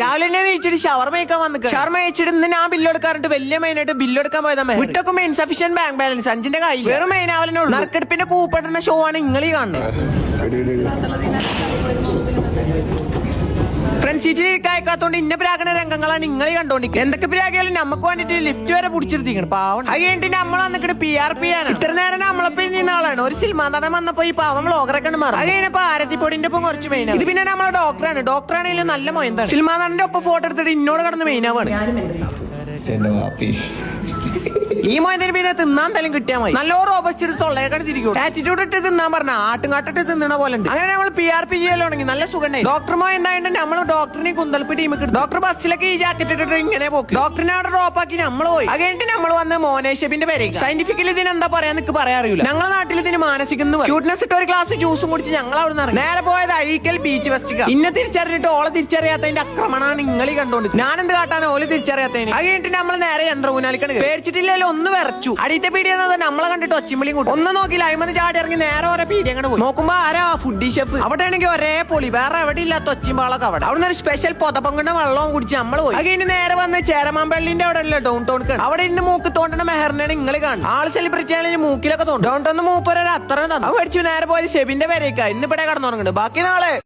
രാവിലെ തന്നെ കഴിച്ചിട്ട് ഷവർമ കഴിക്കാൻ വന്നിട്ട് ഷവർമ കഴിച്ചിട്ട് ഇന്ന് ഞാൻ ബില്ല് എടുക്കാറുണ്ട്. വലിയ മെയിനായിട്ട് ബില്ല് എടുക്കാൻ പോയതാ. വിട്ടൊക്കെ ഇൻസഫിഷ്യന്റ് ബാങ്ക് ബാലൻസ് 5ന്റെ കയ്യിൽ വെറും മെയിൻ ആവലിനോ നറുക്കെടുപ്പിന്റെ കൂപ്പിടുന്ന ഷോ ആണ് നിങ്ങൾ ഈ കാണുന്നത്. ഫ്രണ്ട് സീറ്റിൽ ഇരിക്കാത്തോണ്ട് ഇന്ന പ്രാകണ രംഗങ്ങളാണ് നിങ്ങൾ കണ്ടോണ്ടിരിക്കുന്നത്. എന്തൊക്കെ പ്രാഗിയാലും നമുക്ക് വേണ്ടിട്ട് ലിഫ്റ്റ് വരെ പിടിച്ചിരുത്തിക്കണം പാവം. അത് കഴിഞ്ഞിട്ട് നമ്മൾ വന്നിട്ട് PRP ആണ്. ഇത്ര നേരം നമ്മളെപ്പോഴും നിന്ന ആളാണ്. ഒരു സിനിമ നടൻ വന്നപ്പോ ഈ പാവം വ്ളോഗറൊക്കെ മാറും. അത് കഴിഞ്ഞപ്പോ ആരത്തിപ്പൊടിന്റെ ഒപ്പം കുറച്ച് മെയിൻ. ഇത് പിന്നെ നമ്മളെ ഡോക്ടറാണ്. ഡോക്ടറാണെങ്കിലും നല്ല മൊയന്താണ്. സിനിമ നടന്റെ ഒപ്പം ഫോട്ടോ എടുത്തിട്ട് ഇന്നോട് കടന്ന് മെയിൻ ആവാണ്. ഈ മൊയന്തിന് പിന്നെ തിന്നാൻ തലം കിട്ടിയാൽ മതി. നല്ല റോബസ്റ്റ് തൊള്ളയൊക്കെ തിരിക്കും. ആറ്റിറ്റ്യൂഡ് ഇട്ട് തിന്നാൻ പറഞ്ഞ ആട്ടുംകാട്ടിട്ട് തിന്നണ പോലെ ഉണ്ട്. അങ്ങനെ നമ്മൾ PRP ചെയ്യലുണ്ടെങ്കിൽ നല്ല സുഖം. ഡോക്ടർമാർ എന്തായിട്ട് നമ്മൾ ഡോക്ടറിനെ കുന്തളിപ്പ് ടീമൊക്കെ ഡോക്ടർ ബസ്സിലൊക്കെ ഈ ജാക്കറ്റ് ഇട്ടിട്ട് ഇങ്ങനെ പോക്ക്. ഡോക്ടറിനെ അവിടെ ഡ്രോപ്പാക്കി നമ്മൾ പോയി. അത് കഴിഞ്ഞിട്ട് നമ്മൾ വന്ന് മോനേഷപ്പിന്റെ പേര് സയന്റിഫിക്കലി ഇതിന് എന്താ പറയാ എനിക്ക് പറയാൻ അറിയില്ല. ഞങ്ങളുടെ നാട്ടിൽ ഇതിന് മാനസികം ക്യൂട്ട്നെസ് ഇട്ട് ഒരു ഗ്ലാസ് ജ്യൂസും കുടിച്ച് ഞങ്ങൾ അവിടെ നിന്ന് നേരെ പോയത് അഴീക്കൽ ബീച്ച് ഫെസ്റ്റിക്ക. ഇന്നെ തിരിച്ചറിഞ്ഞിട്ട് ഓളെ തിരിച്ചറിയാത്തതിന്റെ ആക്രമണമാണ് നിങ്ങൾ കണ്ടോണ്ട്. ഞാൻ എന്ത് കാട്ടാണ് ഓല് തിരിച്ചറിയാത്തതിന്. അത് കഴിഞ്ഞിട്ട് നമ്മൾ നേരെ യന്ത്രൂനാലിക്കാണ്. പേടിച്ചിട്ടില്ലല്ലോ ഒന്ന് വരച്ചു. അടിയത്തെ പീഡിയെന്നത് നമ്മളെ കണ്ടിട്ട് ഒച്ചിമ്പിളിയും കൂടി ഒന്നും നോക്കില്ല. അയിമന്ന് ചാടി ഇറങ്ങി നേരെ ഓരോ പീഡിയ അങ്ങോട്ട് പോയി. നോക്കുമ്പോ ആരാ ഫുഡി ഷെഫ്. അവിടെ ആണെങ്കിൽ ഒരേ പൊളി വേറെ എവിടെ ഇല്ലാത്ത ഒച്ചിമ്പാളൊക്കെ അവിടെ. അവിടെ ഒരു സ്പെഷ്യൽ പൊതപ്പങ്കുണ്ട വെള്ളവും കുടിച്ച് നമ്മൾ പോയി. അത് കഴിഞ്ഞ് നേരെ വന്ന് ചേരമാമ്പള്ളിന്റെ അവിടെ അല്ലേ ഡൗൺ ടൗൺ. അവിടെ ഇന്ന് മൂക്ക് തോണ്ടണ മെഹറിനാണ് നിങ്ങൾ കാണുന്നത്. ആള് സെലിബ്രിറ്റി ആണെങ്കിൽ മൂക്കിലൊക്കെ തോന്നും. ഡൗൺ ടൗൺ മൂപ്പര അത്ര തന്നു. അത് മേടിച്ചു നേരെ പോയത് ഷെബിന്റെ പേരേക്കാ. ഇന്നിവിടെ കടന്നുറങ്ങുന്നുണ്ട്. ബാക്കി നാളെ